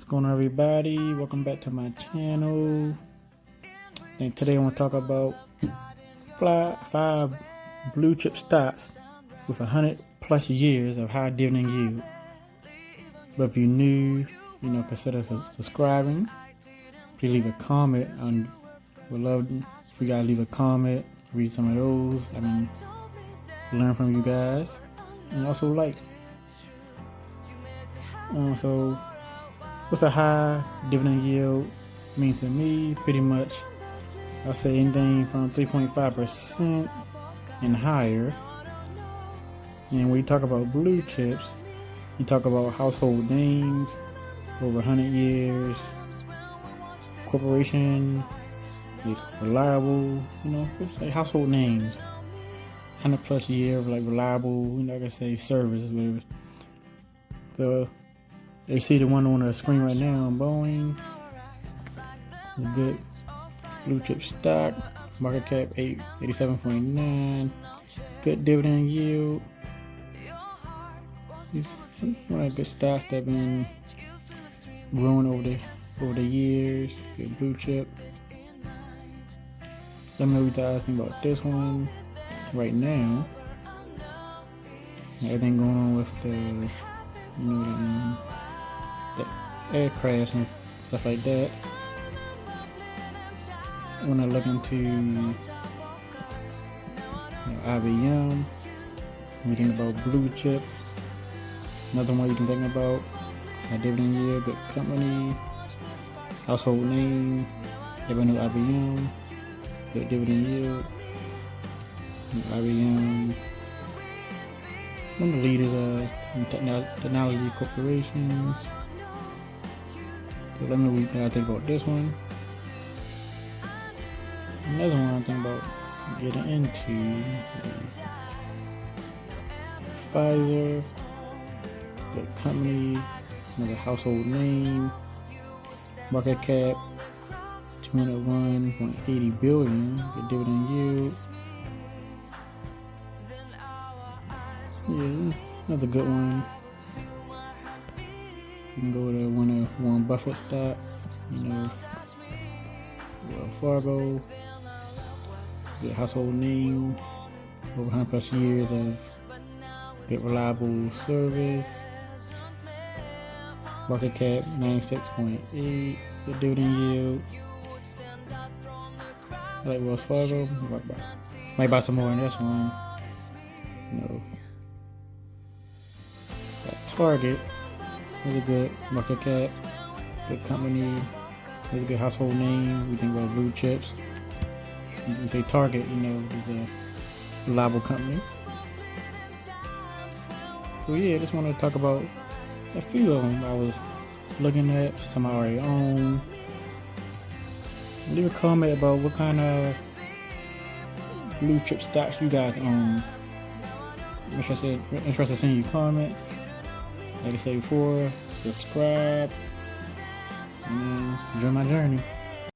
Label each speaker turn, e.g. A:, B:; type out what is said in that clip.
A: going on, everybody? Welcome back to my channel. And today I want to talk about five blue chip stocks with 100+ years of high dividend yield. But if you're new, consider subscribing. Please leave a comment. Would love if you guys leave a comment, read some of those. Learn from you guys, and also like. So what's a high dividend yield mean to me? Pretty much, I'll say anything from 3.5% and higher. And when you talk about blue chips, you talk about household names over 100 years, corporation, reliable, it's like household names, 100+ year of like reliable, like I say, service, whatever. So you see the one on the screen right now, Boeing, a good blue chip stock, market cap 87.9, good dividend yield. One of the good stocks that have been growing over the years. Good blue chip. Let me know what you guys think about this one right now. Everything going on with the air crash and stuff like that. When I look into IBM, when you think about blue chip, another one you can think about, a dividend yield, good company, household name, everyone know IBM, good dividend yield. IBM, one of the leaders in technology corporations. So let me know what you guys think about this one. Another one I'm thinking about getting into is Pfizer, good company, another household name, market cap 201.80 billion, good dividend yield. Yeah, another good one. You can go to one of Warren Buffett stocks, Wells Fargo, good household name, over 100+ years of good reliable service, market cap 96.8, good dividend yield. I like Wells Fargo. Might buy some more in this one. Got Target. Really good market cap, good company, really good household name. We think about blue chips. You can say Target, is a reliable company. So yeah, I just want to talk about a few of them I was looking at, some I already own. Leave a comment about what kind of blue chip stocks you guys own. I'm interested in seeing your comments. Like I said before, subscribe and enjoy my journey.